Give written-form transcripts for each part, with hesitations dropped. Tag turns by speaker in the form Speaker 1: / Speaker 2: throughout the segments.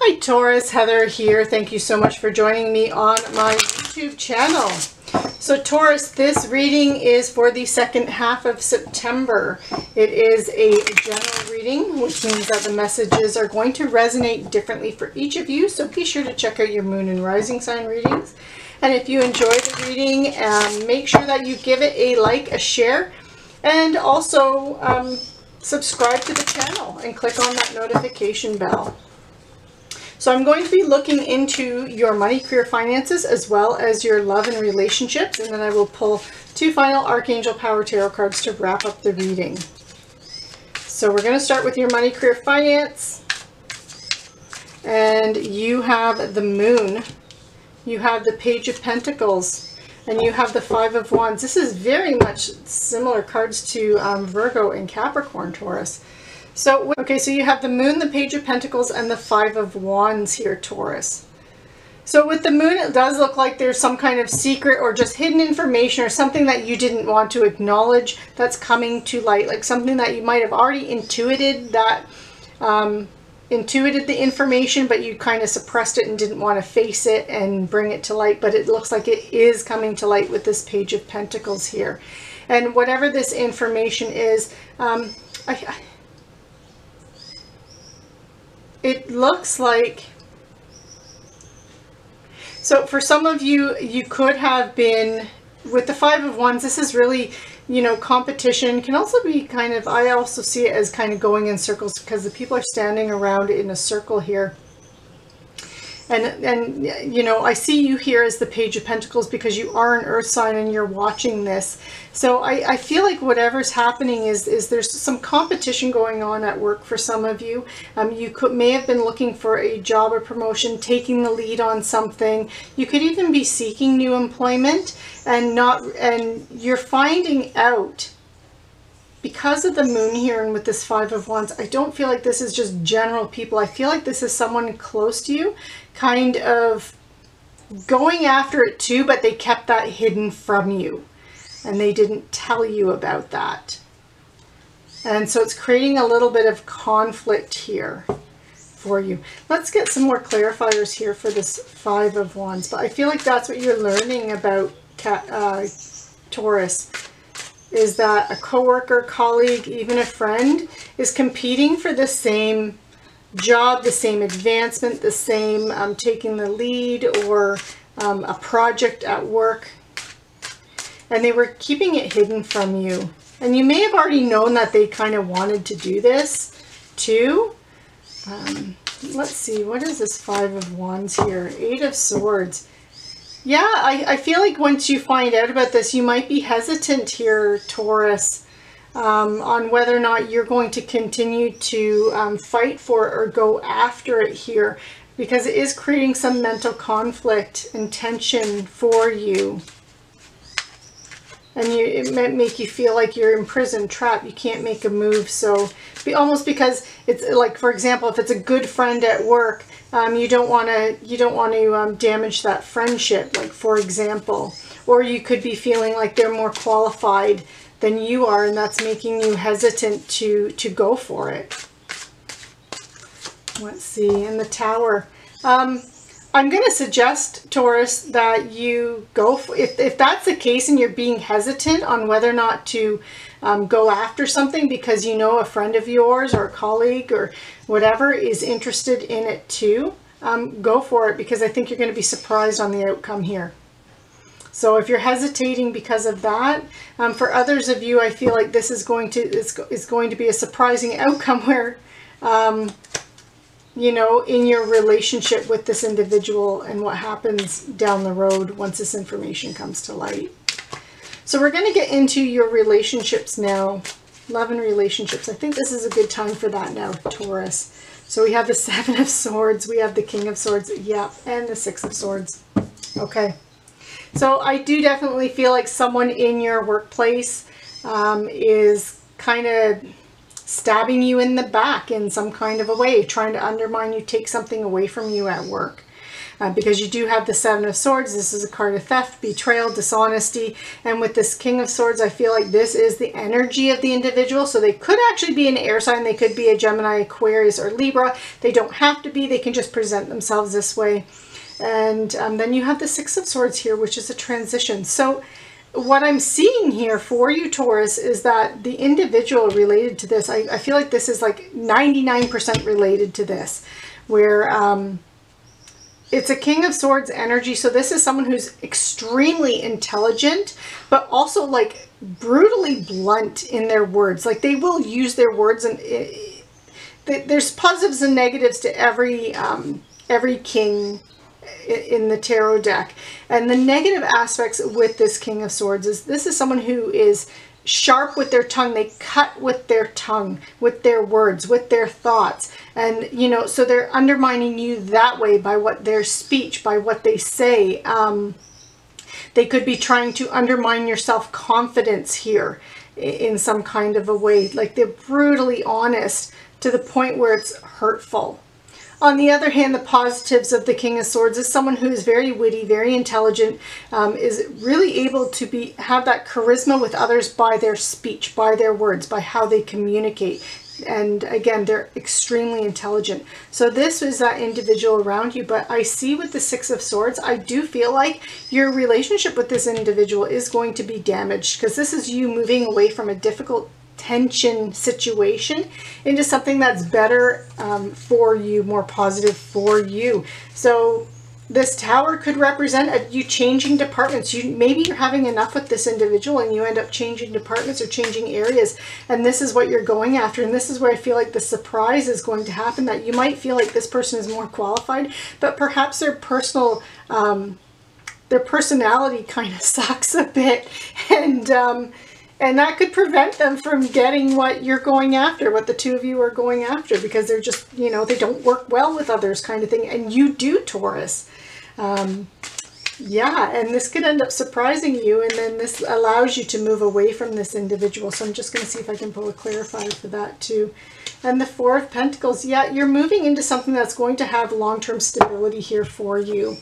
Speaker 1: Hi Taurus, Heather here. Thank you so much for joining me on my YouTube channel. So Taurus, this reading is for the second half of September. It is a general reading, which means that the messages are going to resonate differently for each of you. So be sure to check out your moon and rising sign readings. And if you enjoy the reading, make sure that you give it a like, a share, and also subscribe to the channel and click on that notification bell. So I'm going to be looking into your money, career, finances, as well as your love and relationships. And then I will pull two final Archangel Power Tarot cards to wrap up the reading. So we're going to start with your money, career, finance. And you have the Moon. You have the Page of Pentacles. And you have the Five of Wands. This is very much similar cards to Virgo and Capricorn, Taurus. So, okay, so you have the Moon, the Page of Pentacles, and the Five of Wands here, Taurus. So with the Moon, it does look like there's some kind of secret or just hidden information or something that you didn't want to acknowledge that's coming to light, like something that you might have already intuited that, intuited the information, but you kind of suppressed it and didn't want to face it and bring it to light. But it looks like it is coming to light with this Page of Pentacles here. And whatever this information is, it looks like, so for some of you, you could have been, with the Five of Wands, this is really, you know, competition. Can also be kind of, I also see it as kind of going in circles because the people are standing around in a circle here. And you know, I see you here as the Page of Pentacles because you are an earth sign and you're watching this. So I feel like whatever's happening is there's some competition going on at work for some of you. You may have been looking for a job or promotion, taking the lead on something. You could even be seeking new employment and you're finding out, because of the Moon here and with this Five of Wands, I don't feel like this is just general people. I feel like this is someone close to you kind of going after it too, but they kept that hidden from you and they didn't tell you about that. And so it's creating a little bit of conflict here for you. Let's get some more clarifiers here for this Five of Wands. But I feel like that's what you're learning about Taurus, is that a coworker, colleague, even a friend is competing for the same job, the same advancement, the same taking the lead, or a project at work. And they were keeping it hidden from you. And you may have already known that they kind of wanted to do this too. Let's see, what is this Five of Wands here? Eight of Swords. Yeah, I feel like once you find out about this, you might be hesitant here, Taurus, on whether or not you're going to continue to fight for it or go after it here, because it is creating some mental conflict and tension for you. And it might make you feel like you're imprisoned, trapped. You can't make a move. So almost because it's like, for example, if it's a good friend at work, you don't want to damage that friendship, like for example. Or you could be feeling like they're more qualified than you are, and that's making you hesitant to go for it. Let's see, in the Tower. I'm going to suggest, Taurus, that you go for, if that's the case and you're being hesitant on whether or not to go after something because you know a friend of yours or a colleague or whatever is interested in it too, go for it, because I think you're going to be surprised on the outcome here. So if you're hesitating because of that, for others of you, I feel like this is going to be a surprising outcome where, you know, in your relationship with this individual and what happens down the road once this information comes to light. So we're going to get into your relationships now, love and relationships. I think this is a good time for that now, Taurus. So we have the Seven of Swords, we have the King of Swords, yeah, and the Six of Swords. Okay, so I do definitely feel like someone in your workplace is kind of stabbing you in the back in some kind of a way, trying to undermine you, take something away from you at work. because you do have the Seven of Swords. This is a card of theft, betrayal, dishonesty. And with this King of Swords, I feel like this is the energy of the individual. So they could actually be an air sign. They could be a Gemini, Aquarius, or Libra. They don't have to be. They can just present themselves this way. And then you have the Six of Swords here, which is a transition. So what I'm seeing here for you, Taurus, is that the individual related to this, I feel like this is like 99% related to this, where it's a King of Swords energy. So this is someone who's extremely intelligent, but also like brutally blunt in their words. Like they will use their words, and there's positives and negatives to every king in the tarot deck. And the negative aspects with this King of Swords is this is someone who is sharp with their tongue. They cut with their tongue, with their words, with their thoughts. And, you know, so they're undermining you that way by what their speech, by what they say. They could be trying to undermine your self-confidence here in some kind of a way. Like they're brutally honest to the point where it's hurtful. On the other hand, the positives of the King of Swords is someone who is very witty, very intelligent, is really able to have that charisma with others by their speech, by their words, by how they communicate. And again, they're extremely intelligent. So this is that individual around you. But I see with the Six of Swords, I do feel like your relationship with this individual is going to be damaged, because this is you moving away from a difficult tension situation into something that's better for you, more positive for you. So this Tower could represent you changing departments. Maybe you're having enough with this individual and you end up changing departments or changing areas, and this is what you're going after. And this is where I feel like the surprise is going to happen, that you might feel like this person is more qualified, but perhaps their personality kind of sucks a bit, and that could prevent them from getting what you're going after, what the two of you are going after, because they're just, you know, they don't work well with others kind of thing. And you do, Taurus. Yeah, and this could end up surprising you, and then this allows you to move away from this individual. So I'm just going to see if I can pull a clarifier for that too. And the Four of Pentacles. Yeah, you're moving into something that's going to have long-term stability here for you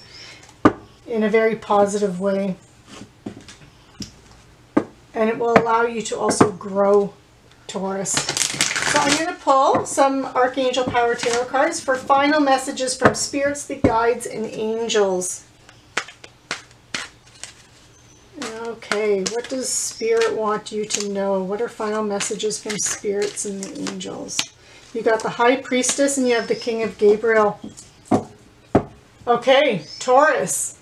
Speaker 1: in a very positive way. And it will allow you to also grow, Taurus. So I'm going to pull some Archangel Power Tarot cards for final messages from spirits, the guides, and angels. Okay, what does Spirit want you to know? What are final messages from spirits and the angels? You got the High Priestess and you have the King of Gabriel. Okay, Taurus.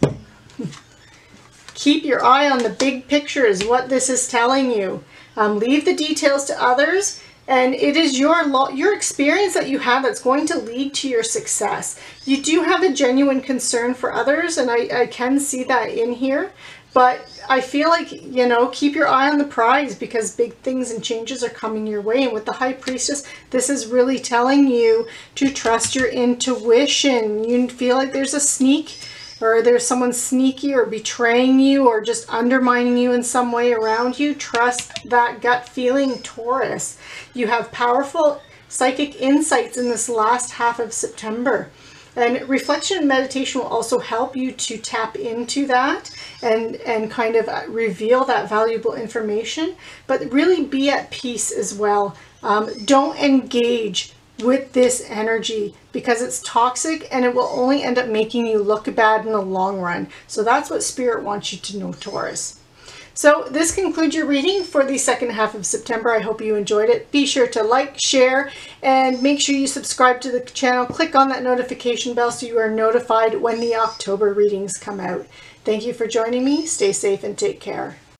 Speaker 1: Keep your eye on the big picture is what this is telling you. Leave the details to others, and it is your experience that you have that's going to lead to your success. You do have a genuine concern for others, and I can see that in here, but I feel like, you know, keep your eye on the prize, because big things and changes are coming your way. And with the High Priestess, this is really telling you to trust your intuition. You feel like there's a sneak, or there's someone sneaky or betraying you or just undermining you in some way around you. Trust that gut feeling, Taurus. You have powerful psychic insights in this last half of September. And reflection and meditation will also help you to tap into that and kind of reveal that valuable information. But really be at peace as well. Don't engage with this energy, because it's toxic and it will only end up making you look bad in the long run. So that's what Spirit wants you to know, Taurus. So this concludes your reading for the second half of September. I hope you enjoyed it. Be sure to like, share, and make sure you subscribe to the channel. Click on that notification bell so you are notified when the October readings come out. Thank you for joining me. Stay safe and take care.